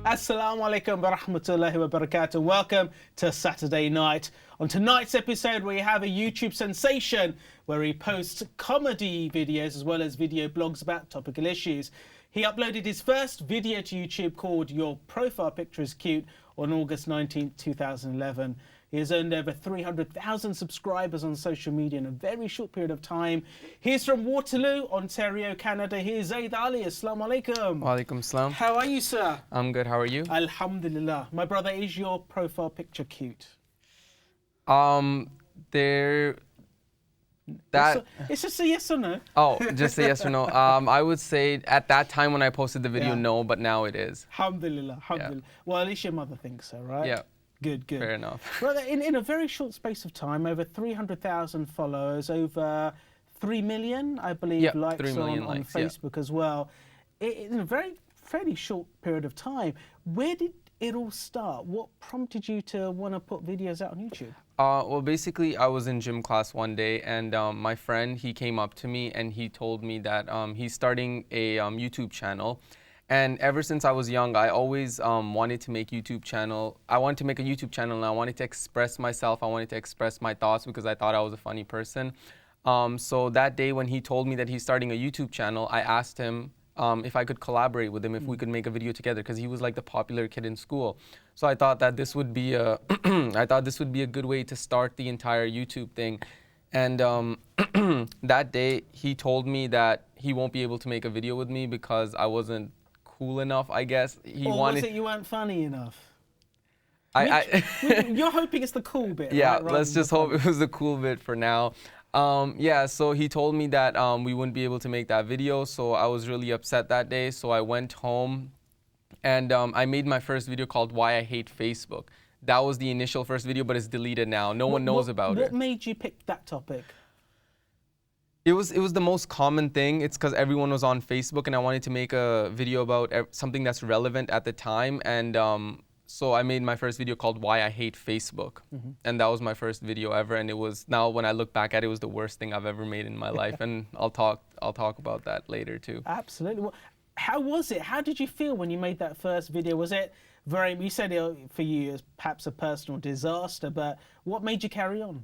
Assalamu alaikum wa rahmatullahi wa barakatuh. Welcome to Saturday Night. On tonight's episode, we have a YouTube sensation where he posts comedy videos as well as video blogs about topical issues. He uploaded his first video to YouTube called Your Profile Picture is Cute on August 19, 2011. He has earned over 300,000 subscribers on social media in a very short period of time. He's from Waterloo, Ontario, Canada. Here's Zaid Ali. Assalamu alaikum. Wa alaikum salam. How are you, sir? I'm good. How are you? Alhamdulillah. My brother, is your profile picture cute? There. It's just a yes or no. Oh, just a yes or no. I would say at that time when I posted the video, Yeah. no, but now it is. Alhamdulillah. Alhamdulillah. Yeah. Well, at least your mother thinks so, right? Yeah. Good, good. Fair enough. Brother, in a very short space of time, over 300,000 followers, over 3 million, I believe, Yeah, likes 3 million on likes, yeah. Facebook as well. In a fairly short period of time. Where did it all start? What prompted you to want to put videos out on YouTube? Well, basically, I was in gym class one day, and my friend, he came up to me and he told me that he's starting a YouTube channel. And ever since I was young, I always wanted to make YouTube channel. I wanted to make a YouTube channel, and I wanted to express myself. I wanted to express my thoughts because I thought I was a funny person. So that day when he told me that he's starting a YouTube channel, I asked him if I could collaborate with him, if we could make a video together, because he was like the popular kid in school. So I thought that this would be a, I thought this would be a good way to start the entire YouTube thing. And that day he told me that he won't be able to make a video with me because I wasn't cool enough, I guess. Or was it you weren't funny enough? You're hoping it's the cool bit, yeah, right? let's just hope it was the cool bit for now. Yeah, so he told me that we wouldn't be able to make that video, so I was really upset that day. So I went home and I made my first video called Why I Hate Facebook. That was the initial first video, but it's deleted now. No one knows about it. What made you pick that topic? It was the most common thing. It's because everyone was on Facebook, and I wanted to make a video about something that's relevant at the time. And so I made my first video called Why I Hate Facebook. And that was my first video ever. And it was, now when I look back at it, it was the worst thing I've ever made in my life. And I'll talk about that later too. Absolutely. Well, how was it? How did you feel when you made that first video? Was it very, you said it for you as perhaps a personal disaster, but what made you carry on?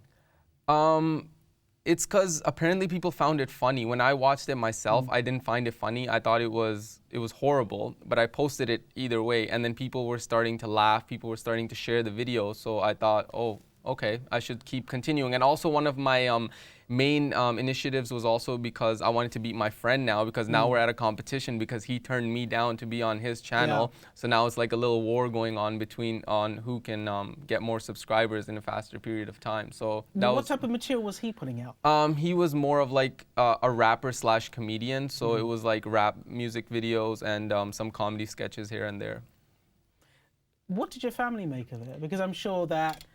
It's because apparently people found it funny. When I watched it myself, I didn't find it funny. I thought it was horrible, but I posted it either way. And then people were starting to laugh. People were starting to share the video. So I thought, oh, okay, I should keep continuing. And also one of my main initiatives was also because I wanted to beat my friend now, because now we're at a competition because he turned me down to be on his channel. Yeah. So now it's like a little war going on on who can get more subscribers in a faster period of time. So that What type of material was he putting out? he was more of like a rapper slash comedian. So it was like rap music videos and some comedy sketches here and there. What did your family make of it? Because I'm sure that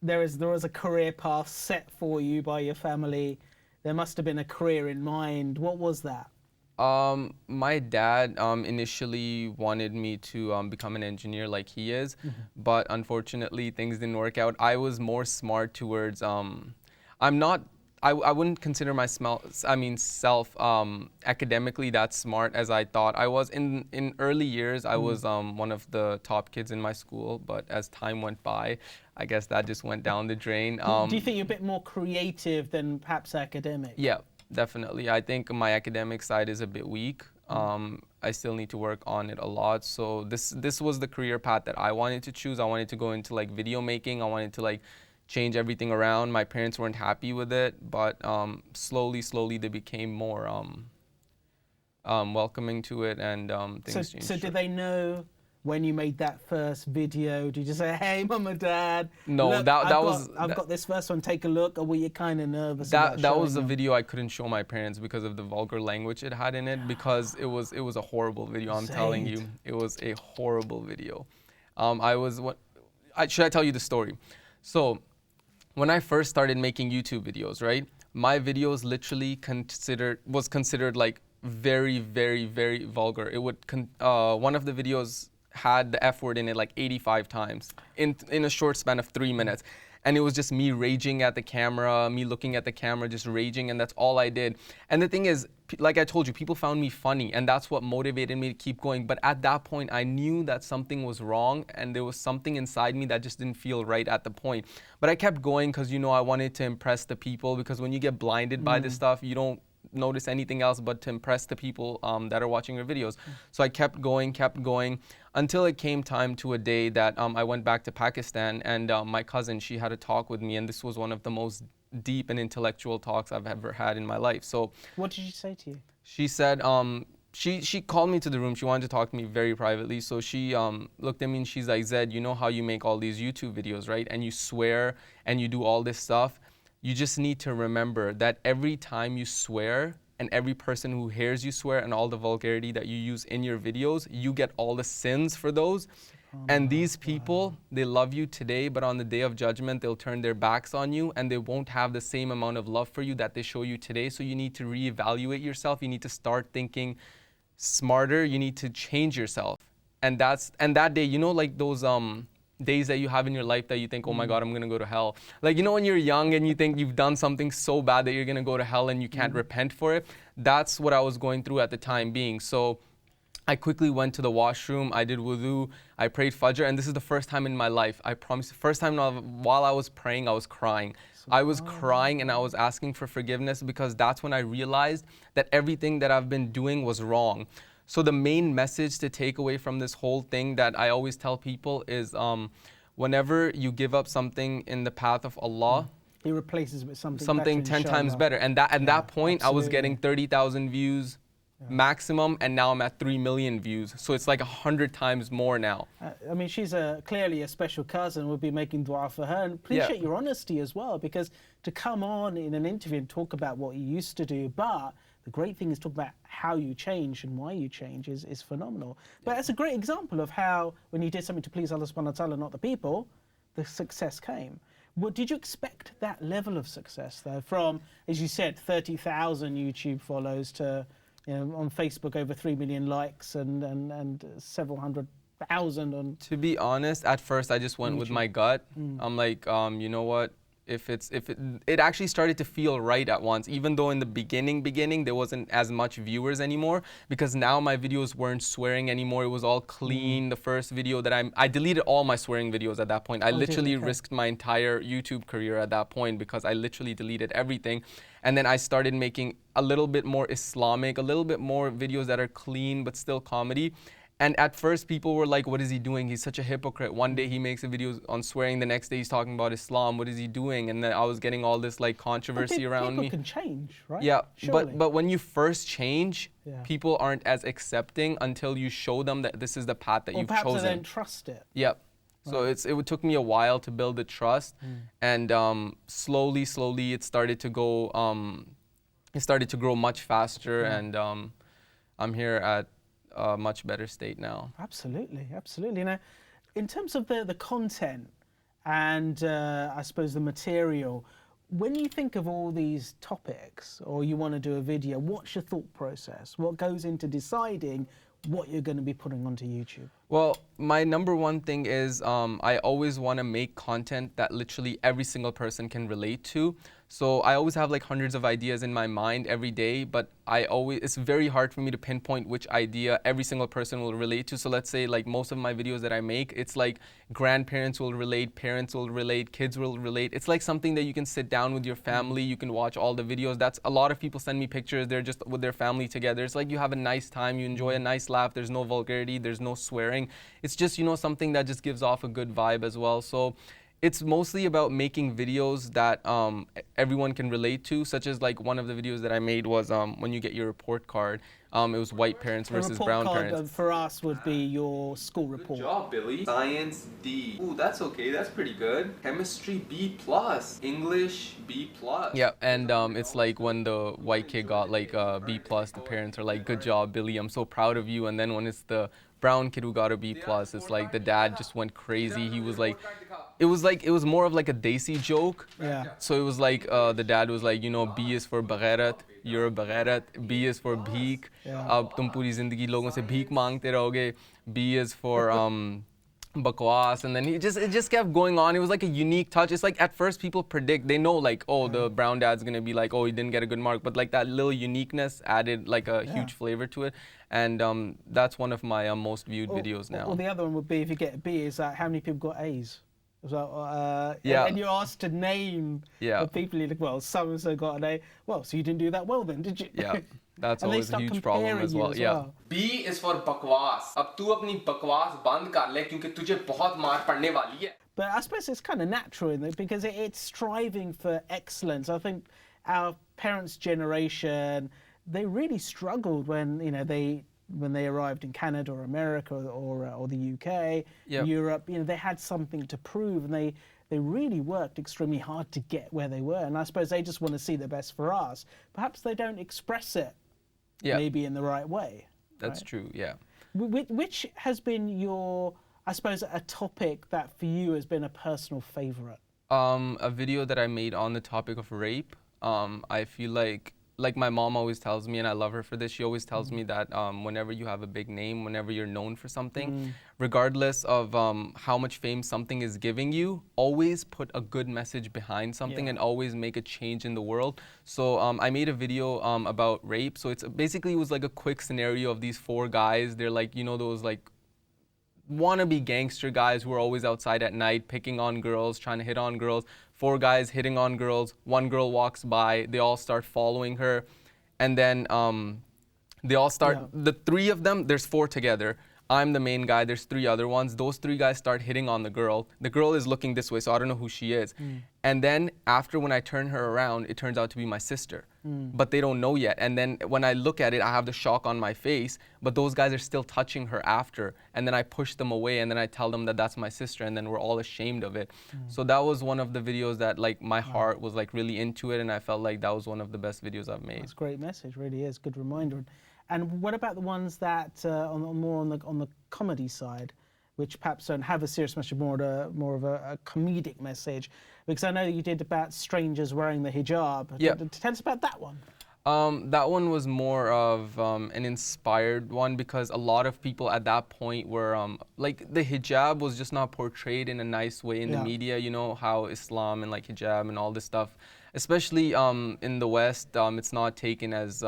there was a career path set for you by your family. There must have been a career in mind. What was that? My dad initially wanted me to become an engineer like he is, but unfortunately things didn't work out. I was more smart towards, I wouldn't consider myself academically that smart as I thought I was. In early years, I was one of the top kids in my school, but as time went by, I guess that just went down the drain. Do you think you're a bit more creative than perhaps academic? Yeah, definitely. I think my academic side is a bit weak. I still need to work on it a lot. So this was the career path that I wanted to choose. I wanted to go into like video making. I wanted to like change everything around. My parents weren't happy with it, but slowly they became more welcoming to it, and things changed. So did they know when you made that first video? Did you say, "Hey, mum and dad, No, look, I've got this first one. Take a look," or were you kind of nervous? That was a video I couldn't show my parents because of the vulgar language it had in it. Because it was a horrible video. I'm telling you, it was a horrible video. Should I tell you the story? So, when I first started making YouTube videos, right, my videos literally was considered like very, very, very vulgar. It would one of the videos had the F word in it like 85 times in a short span of 3 minutes. and it was just me raging at the camera, me looking at the camera, just raging, and that's all I did. And the thing is, like I told you, people found me funny, and that's what motivated me to keep going. But at that point, I knew that something was wrong, and there was something inside me that just didn't feel right at the point. But I kept going because, you know, I wanted to impress the people, because when you get blinded by this stuff, you don't notice anything else but to impress the people that are watching your videos. So I kept going, until it came time to a day that I went back to Pakistan, and my cousin, she had a talk with me, and this was one of the most deep and intellectual talks I've ever had in my life. So what did she say to you? she said, she called me to the room. She wanted to talk to me very privately. So she looked at me and she's like, Zed, you know how you make all these YouTube videos, right? And you swear and you do all this stuff. You just need to remember that every time you swear, and every person who hears you swear and all the vulgarity that you use in your videos, you get all the sins for those. And these people, they love you today, but on the day of judgment, they'll turn their backs on you, and they won't have the same amount of love for you that they show you today. So you need to reevaluate yourself. You need to start thinking smarter. You need to change yourself. And that day, you know, like those days that you have in your life that you think, oh my God, I'm gonna go to hell. Like, you know, when you're young and you think you've done something so bad that you're gonna go to hell and you can't repent for it. That's what I was going through at the time being. So I quickly went to the washroom, I did wudu, I prayed Fajr, and this is the first time in my life, I promise, first time while I was praying, I was crying. I was crying and I was asking for forgiveness, because that's when I realized that everything that I've been doing was wrong. So the main message to take away from this whole thing that I always tell people is whenever you give up something in the path of Allah, He replaces it with something 10 times better. And at that point, I was getting 30,000 views maximum, and now I'm at 3 million views. So it's like 100 times more now. I mean, she's clearly a special cousin. We'll be making dua for her. And appreciate your honesty as well, because to come on in an interview and talk about what you used to do, but the great thing is talk about how you change and why you change is phenomenal. But that's a great example of how, when you did something to please Allah subhanahu wa ta'ala, not the people, the success came. What, did you expect that level of success though, from, as you said, 30,000 YouTube follows to, you know, on Facebook over 3 million likes and several 100,000 on... To be honest, at first I just went with my gut. I'm like, you know what? It actually started to feel right at once, even though in the beginning there wasn't as much viewers anymore, because now my videos weren't swearing anymore. It was all clean. The first video that I deleted all my swearing videos at that point. I literally risked my entire YouTube career at that point, because I literally deleted everything. And then I started making a little bit more Islamic, a little bit more videos that are clean but still comedy. And at first people were like, what is he doing? He's such a hypocrite. One day he makes a video on swearing, the next day he's talking about Islam. What is he doing? And then I was getting all this like controversy around me. People can change, right? Yeah, Surely. but when you first change, people aren't as accepting until you show them that this is the path that you've chosen. Perhaps they don't trust it. Yep. So it took me a while to build the trust, and slowly it started to go. It started to grow much faster, and I'm here at a much better state now. Absolutely. Now, in terms of the content and I suppose the material, when you think of all these topics, or you want to do a video, what's your thought process? What goes into deciding what you're going to be putting onto YouTube? Well, my number one thing is I always want to make content that literally every single person can relate to. So I always have like hundreds of ideas in my mind every day, but it's very hard for me to pinpoint which idea every single person will relate to. So let's say like most of my videos that I make, it's like grandparents will relate, parents will relate, kids will relate. It's like something that you can sit down with your family, you can watch all the videos. That's a lot of people send me pictures, they're just with their family together. It's like you have a nice time, you enjoy a nice laugh, there's no vulgarity, there's no swearing. It's just, you know, something that just gives off a good vibe as well. So it's mostly about making videos that everyone can relate to, such as like one of the videos that I made was when you get your report card. It was white parents versus brown parents. Report card for us would be your school report. Good job, Billy. Science D. Ooh, that's okay. That's pretty good. Chemistry B+. English B+. Yeah, and it's like when the white kid got like B+, the parents are like, good job, Billy. I'm so proud of you. And then when it's the brown kid who got a B+, it's like the dad just went crazy. He was like, it was more of like a desi joke. Yeah. So it was like the dad was like, you know, B is for bagairat, you're a bagairat. B is for bheek. Ab tum puri zindagi logon se bheek mangte rahoge. B is for bakwas, and then it just kept going on. It was like a unique touch. It's like at first people predict, they know like, oh, the brown dad's gonna be like, oh, he didn't get a good mark, but like that little uniqueness added like a huge flavor to it, and that's one of my most viewed videos now. Or the other one would be, if you get a B, is how many people got A's? So, Yeah. and you're asked to name the people. You well, so and so got an A. Well, so you didn't do that well then, did you? Yeah. That's and always a huge problem as well. Yeah. B is for bakwas. अब तू अपनी बकवास बंद कर ले क्योंकि तुझे बहुत मार पड़ने वाली है. But I suppose it's kind of natural in it because it's striving for excellence. I think our parents' generation, they really struggled when when they arrived in Canada or America or the UK, Europe. They had something to prove, and they really worked extremely hard to get where they were. And I suppose they just want to see the best for us. Perhaps they don't express it maybe in the right way. That's true, yeah. Which has been your, I suppose, a topic that for you has been a personal favorite? A video that I made on the topic of rape. I feel like my mom always tells me, and I love her for this, she always tells me that whenever you have a big name, whenever you're known for something, regardless of how much fame something is giving you, always put a good message behind something and always make a change in the world. So I made a video about rape. So basically it was like a quick scenario of these 4 guys. They're like, those like wannabe gangster guys who are always outside at night picking on girls, trying to hit on girls. 4 guys hitting on girls. 1 girl walks by. They all start following her, and then they all start. The 3 of them. There's 4 together. I'm the main guy. There's 3 other ones. Those 3 guys start hitting on the girl. The girl is looking this way, so I don't know who she is. And then after, when I turn her around, it turns out to be my sister. But they don't know yet. And then when I look at it, I have the shock on my face. But those guys are still touching her after. And then I push them away, and then I tell them that that's my sister, and then we're all ashamed of it. So that was one of the videos that like my heart was like really into it, and I felt like that was one of the best videos I've made. That's a great message, really is. Good reminder. And what about the ones that more on the comedy side, which perhaps don't have a serious message, more of a comedic message? Because I know you did about strangers wearing the hijab. Yeah. Tell us about that one. That one was more of an inspired one, because a lot of people at that point were like, the hijab was just not portrayed in a nice way in the media. You know how Islam and like hijab and all this stuff, especially in the West, it's not taken as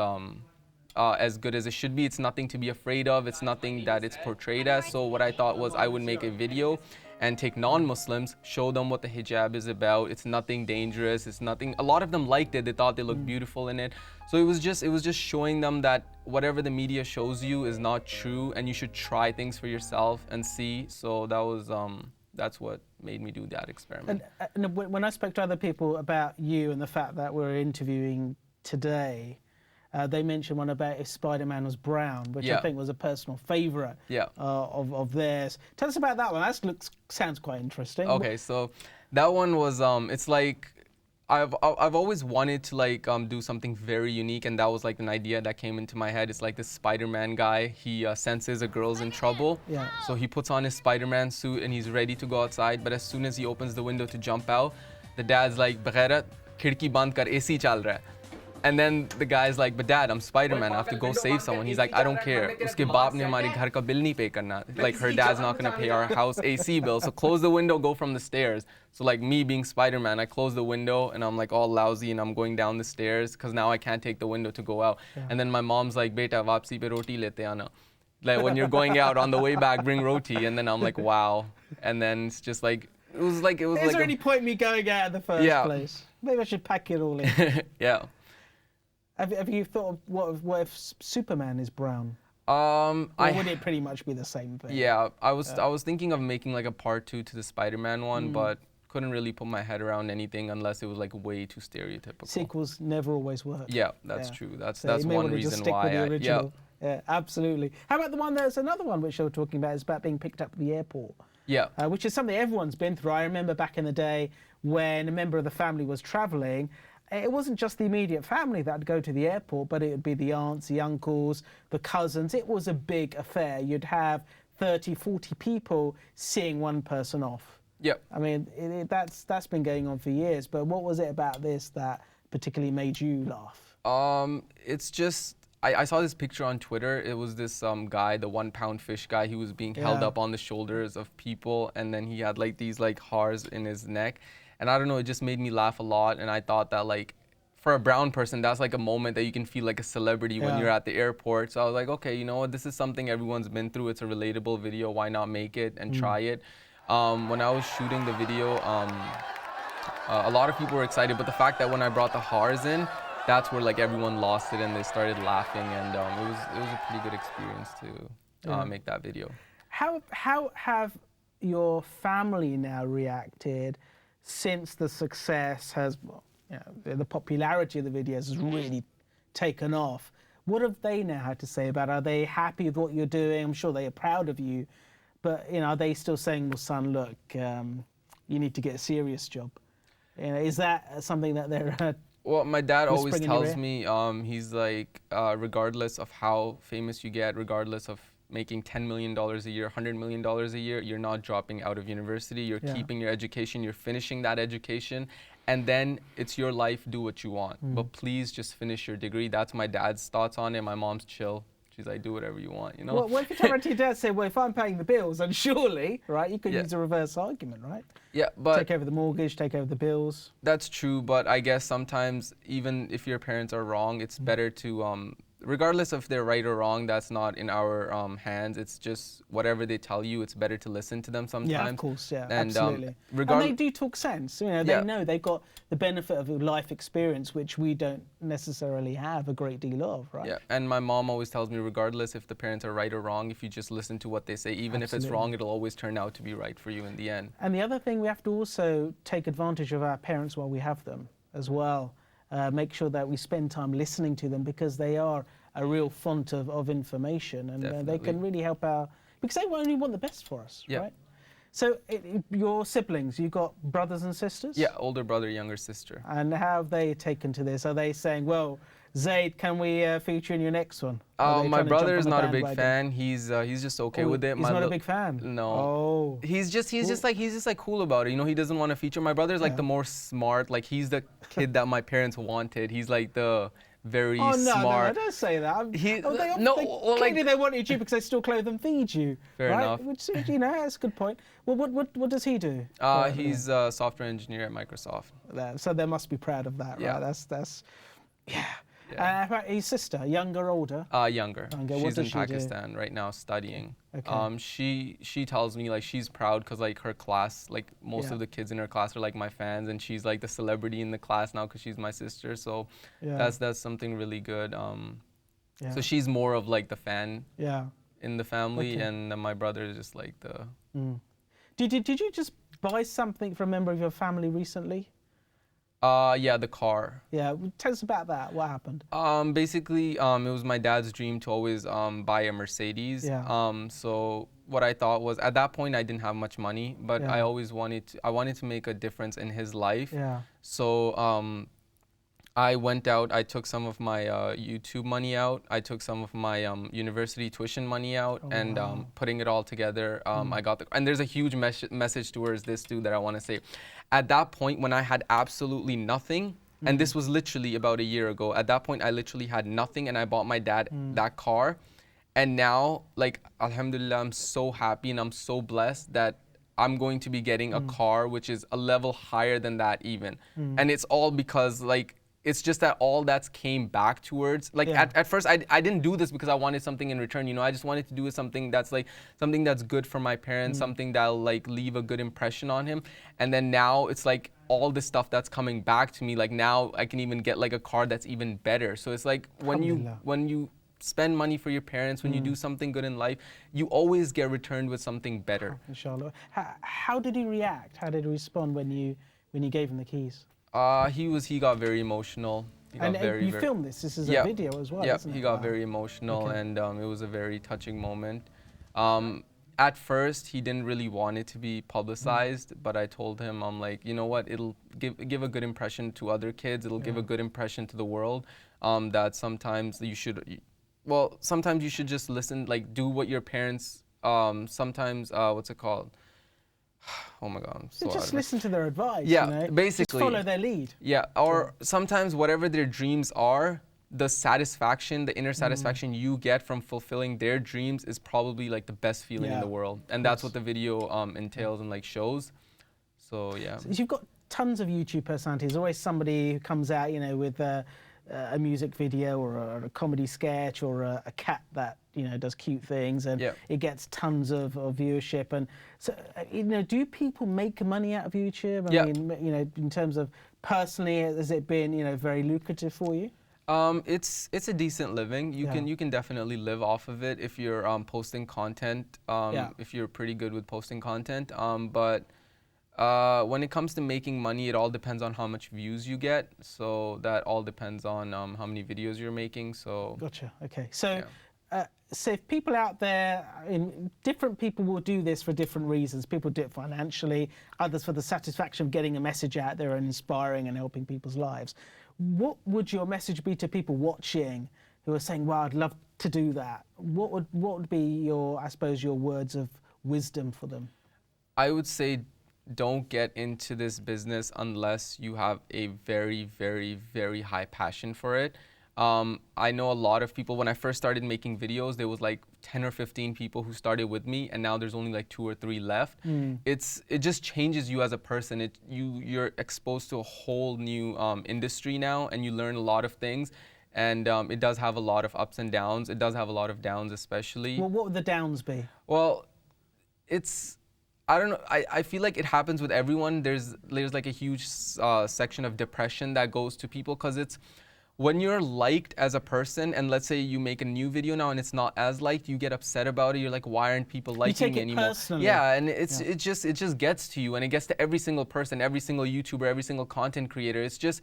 good as it should be. It's nothing to be afraid of. It's nothing that it's portrayed as. So what I thought was I would make a video and take non-Muslims, show them what the hijab is about. It's nothing dangerous. It's nothing. A lot of them liked it. They thought they looked beautiful in it. So it was just showing them that whatever the media shows you is not true, and you should try things for yourself and see. So that was that's what made me do that experiment. And when I spoke to other people about you and the fact that we're interviewing today, they mentioned one about if Spider-Man was brown, which I think was a personal favourite of theirs. Tell us about that one. That sounds quite interesting. Okay, so that one was it's like I've always wanted to like do something very unique, and that was like an idea that came into my head. It's like this Spider-Man guy. He senses a girl's in trouble, so he puts on his Spider-Man suit and he's ready to go outside. But as soon as he opens the window to jump out, the dad's like, "Baghairat, khidki band kar, AC chal raha hai." And then the guy's like, "But Dad, I'm Spider-Man. I have to go save someone." He's like, "I don't care. Uske baap ne hamare ghar ka bill nahi pay karna. Like, her dad's not gonna pay our house AC bill. So close the window, go from the stairs." So like me being Spider-Man, I close the window and I'm like all lousy and I'm going down the stairs because now I can't take the window to go out. And then my mom's like, "Beta, wapsi pe roti lete aana." Like, when you're going out, on the way back, bring roti. And then I'm like, wow. And then it's just like, it was like Is there any point me going out in the first place? Maybe I should pack it all in. Yeah. Have you thought of what if Superman is brown? Or would it pretty much be the same thing? Yeah, I was thinking of making like a part 2 to the Spider-Man one, but couldn't really put my head around anything unless it was like way too stereotypical. Sequels never always work. Yeah, that's true. That's so one reason why. Yeah, absolutely. How about the one? There's another one which they were talking about. Is about being picked up at the airport. Yeah. Which is something everyone's been through. I remember back in the day when a member of the family was travelling. It wasn't just the immediate family that would go to the airport, but it would be the aunts, the uncles, the cousins. It was a big affair. You'd have 30, 40 people seeing one person off. Yep. I mean, that's been going on for years. But what was it about this that particularly made you laugh? It's just, I saw this picture on Twitter. It was this guy, the 1 pound fish guy. He was being held Yeah. up on the shoulders of people, and then he had like these like haars in his neck. And I don't know, it just made me laugh a lot. And I thought that like, for a brown person, that's like a moment that you can feel like a celebrity when Yeah. you're at the airport. So I was like, okay, you know what? This is something everyone's been through. It's a relatable video. Why not make it and try it? When I was shooting the video, a lot of people were excited, but the fact that when I brought the haars in, that's where like everyone lost it and they started laughing, and it was a pretty good experience to make that video. How have your family now reacted since the success has, well, you know, the popularity of the videos has really taken off? What have they now had to say about it? Are they happy with what you're doing? I'm sure they are proud of you, but you know, are they still saying, well, son, look, you need to get a serious job? You know, is that something that they're Well, my dad always whispering in your tells me, he's like, regardless of how famous you get, regardless of making $10 million a year, $100 million a year, you're not dropping out of university. You're Yeah. keeping your education. You're finishing that education. And then it's your life. Do what you want. But please just finish your degree. That's my dad's thoughts on it. My mom's chill. She's like, do whatever you want, you know? Well, if you turn around to your dad and say, well, if I'm paying the bills, then surely, right, you could Yeah. use a reverse argument, right? Yeah, but Take over the mortgage, take over the bills. that's true, but I guess sometimes even if your parents are wrong, it's better to, regardless if they're right or wrong, that's not in our hands. It's just whatever they tell you, it's better to listen to them sometimes. Yeah, of course, yeah, And, absolutely. regard- And they do talk sense. You know, they Yeah. know they've got the benefit of a life experience, which we don't necessarily have a great deal of, right? Yeah, and my mom always tells me, regardless if the parents are right or wrong, if you just listen to what they say, even if it's Absolutely. wrong, it'll always turn out to be right for you in the end. And the other thing, we have to also take advantage of our parents while we have them as well. Make sure that we spend time listening to them, because they are a real font of information, and they Definitely. can really help because they only want the best for us, Yeah. right? So your siblings, you've got brothers and sisters? Yeah, older brother, younger sister. And how have they taken to this? Are they saying, well, Zaid, can we feature in your next one? Are they My trying to jump brother on is the not a big bandwagon? fan. He's just okay Oh, with it. He's My not a li- big fan? No. Oh. He's just cool about it. You know, he doesn't want to feature. My brother's like Yeah. the more smart. Like, he's the kid that my parents wanted. He's like the very Oh, no, smart. no, don't say that. He- Oh, no, well, clearly like- they wanted you because they still clothe and feed you. Fair right? enough. Which, you know, that's a good point. Well, what does he do? He's a software engineer at Microsoft. So they must be proud of that, Yeah. right? That's, yeah. Yeah. About his sister, younger, older? Younger. Younger. What She's does in she do? Pakistan right now studying. Okay. She tells me like she's proud because like her class, like most Yeah. of the kids in her class are like my fans, and she's like the celebrity in the class now because she's my sister. So Yeah. that's something really good. Yeah. So she's more of like the fan Yeah. in the family, Okay. and then my brother is just like the. Did you just buy something for a member of your family recently? Yeah, the car. Yeah. Tell us about that. What happened? Basically, it was my dad's dream to always buy a Mercedes. Yeah. So what I thought was, at that point I didn't have much money, but Yeah. I always wanted to make a difference in his life. Yeah. So I went out. I took some of my YouTube money out. I took some of my university tuition money out, and wow. putting it all together, I got and there's a huge message towards this too that I want to say. At that point, when I had absolutely nothing, and this was literally about a year ago. At that point, I literally had nothing, and I bought my dad that car. And now, like, alhamdulillah, I'm so happy and I'm so blessed that I'm going to be getting a car which is a level higher than that even. And it's all because, like, it's just that all that's came back towards, like, Yeah. at first I didn't do this because I wanted something in return, you know. I just wanted to do something that's like, something that's good for my parents, something that'll like leave a good impression on him. And then now it's like all this stuff that's coming back to me, like now I can even get like a car that's even better. So it's like when you spend money for your parents, when you do something good in life, you always get returned with something better. Inshallah. How did he react? How did he respond when you gave him the keys? He got very emotional. He got And you very, filmed this. This is Yeah. a video as well, Yeah, isn't it? he got Wow. very emotional, Okay. and it was a very touching moment. At first, he didn't really want it to be publicized, but I told him, I'm like, you know what? It'll give a good impression to other kids. It'll give a good impression to the world. That sometimes you should, sometimes you should just listen, like do what your parents. Sometimes what's it called? Oh my God, I'm so out Just of it. listen to their advice. Yeah, you know? basically. Just follow their lead. Yeah, or sometimes whatever their dreams are, the satisfaction, the inner satisfaction you get from fulfilling their dreams is probably like the best feeling in Yeah, the world. And that's what the video entails and like shows. So yeah. So you've got tons of YouTube personalities. There's always somebody who comes out, you know, with a music video or a comedy sketch or a cat that, you know, does cute things, and Yeah. it gets tons of viewership. And so, you know, do people make money out of YouTube? Yeah. I mean, you know, in terms of personally, has it been, you know, very lucrative for you? It's a decent living. You can definitely live off of it if you're posting content. If you're pretty good with posting content. But when it comes to making money, it all depends on how much views you get. So that all depends on how many videos you're making. So Gotcha. Okay. So. Yeah. So if people out there, different people will do this for different reasons. People do it financially, others for the satisfaction of getting a message out there and inspiring and helping people's lives. What would your message be to people watching who are saying, "Wow, I'd love to do that"? What would be your, I suppose, your words of wisdom for them? I would say don't get into this business unless you have a very, very, very high passion for it. I know a lot of people, when I first started making videos, there was like 10 or 15 people who started with me, and now there's only like 2 or 3 left. It just changes you as a person. You're exposed to a whole new industry now, and you learn a lot of things. And it does have a lot of ups and downs. It does have a lot of downs, especially. Well, what would the downs be? Well, I don't know. I feel like it happens with everyone. There's like a huge section of depression that goes to people, because it's when you're liked as a person, and let's say you make a new video now and it's not as liked, you get upset about it. You're like, why aren't people liking me anymore? Personally. Yeah, and it just gets to you, and it gets to every single person, every single YouTuber, every single content creator. It's just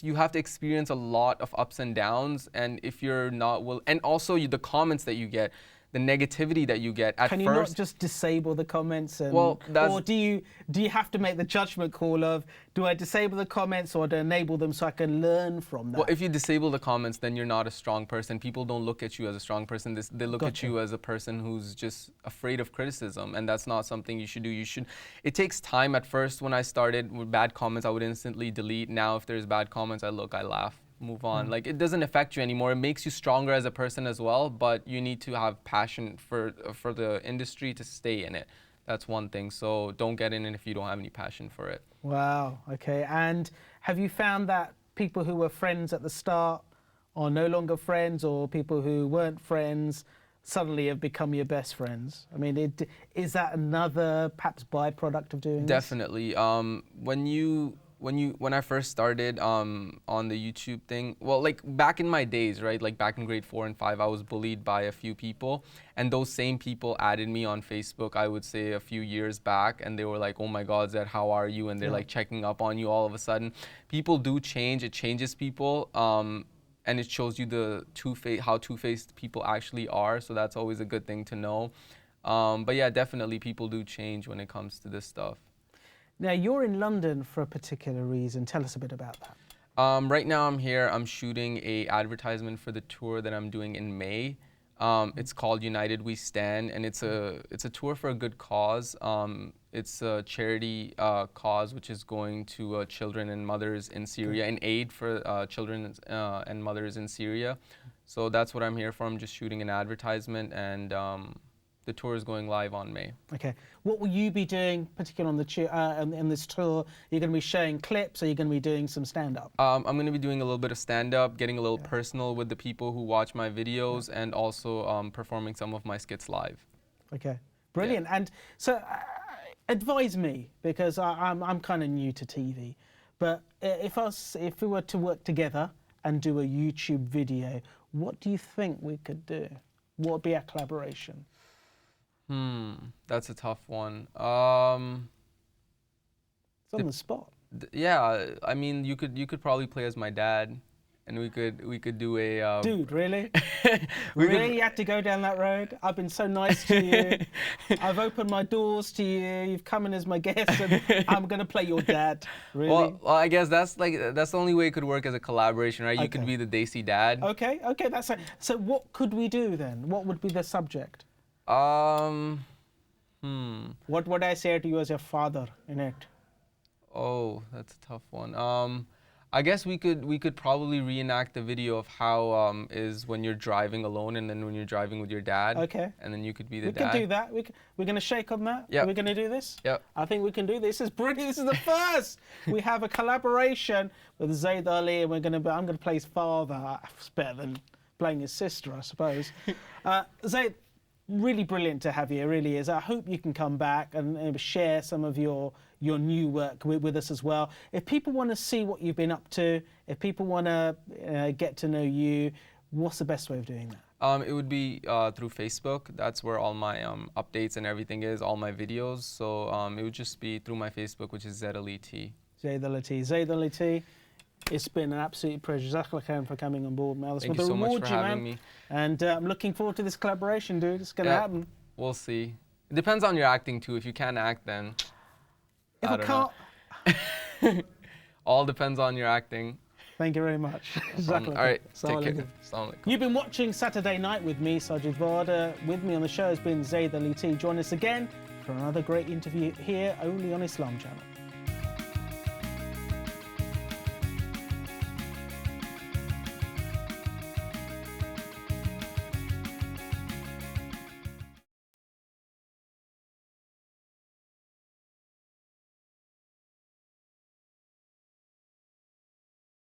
you have to experience a lot of ups and downs, and if you're not and also the comments that you get, the negativity that you get at first. Can you not just disable the comments? And, well, or do you have to make the judgment call of, do I disable the comments or do I enable them so I can learn from that? Well, if you disable the comments, then you're not a strong person. People don't look at you as a strong person. They look at you as a person who's just afraid of criticism, and that's not something you should do. It takes time. At first, when I started with bad comments, I would instantly delete. Now, if there's bad comments, I laugh, move on. Like, it doesn't affect you anymore. It makes you stronger as a person as well, but you need to have passion for the industry to stay in it. That's one thing. So don't get in it if you don't have any passion for it. Wow, okay. And have you found that people who were friends at the start are no longer friends, or people who weren't friends suddenly have become your best friends? I mean, is that another perhaps byproduct of doing Definitely. When I first started on the YouTube thing, well, like back in my days, right, like back in grade 4 and 5, I was bullied by a few people, and those same people added me on Facebook, I would say a few years back, and they were like, "Oh my God, Zed, how are you?" And they're like checking up on you all of a sudden. People do change. It changes people, and it shows you how two-faced people actually are. So that's always a good thing to know. But yeah, definitely people do change when it comes to this stuff. Now, you're in London for a particular reason. Tell us a bit about that. Right now I'm here. I'm shooting a advertisement for the tour that I'm doing in May. It's called United We Stand, and it's a tour for a good cause. It's a charity cause which is going to children and mothers in Syria, in aid for children and mothers in Syria. So that's what I'm here for. I'm just shooting an advertisement, and the tour is going live on May. Okay. What will you be doing, particularly in this tour? You're going to be showing clips, or you're going to be doing some stand-up? I'm going to be doing a little bit of stand-up, getting a little personal with the people who watch my videos, and also performing some of my skits live. Okay. Brilliant. Yeah. And so, advise me, because I'm kind of new to TV. But if we were to work together and do a YouTube video, what do you think we could do? What would be our collaboration? That's a tough one. It's on the spot. Yeah, I mean, you could probably play as my dad, and we could do a. Dude, really? Really? You had to go down that road? I've been so nice to you. I've opened my doors to you. You've come in as my guest, and I'm gonna play your dad. Really? Well, I guess that's the only way it could work as a collaboration, right? You could be the Desi dad. Okay, that's it. So what could we do then? What would be the subject? What would I say to you as your father in it? Oh, that's a tough one. I guess we could probably reenact the video of how is when you're driving alone and then when you're driving with your dad. Okay. And then you could be the We dad. can do that. We're going to shake on that. Yep. Are we going to do this? Yep. I think we can do this. This is brilliant. This is the first. We have a collaboration with Zaid Ali, and I'm going to play his father. It's better than playing his sister, I suppose. Zaid, really brilliant to have you. It really is. I hope you can come back and share some of your new work with us as well. If people want to see what you've been up to, if people want to get to know you, what's the best way of doing that? It would be through Facebook. That's where all my updates and everything is, all my videos. So it would just be through my Facebook, which is Zaid Ali T. Zaid Ali T. Zaid Ali T. It's been an absolute pleasure. Jazakallah khair for coming on board, man. Thank you so much for having me. And I'm looking forward to this collaboration, dude. It's going to happen. We'll see. It depends on your acting too. If you can't act, then If I can't... know. All depends on your acting. Thank you very much. All right, take care. Assalamu alaikum. You've been watching Saturday Night with me, Sajid Vada. With me on the show has been Zaid Ali T. Join us again for another great interview here only on Islam Channel.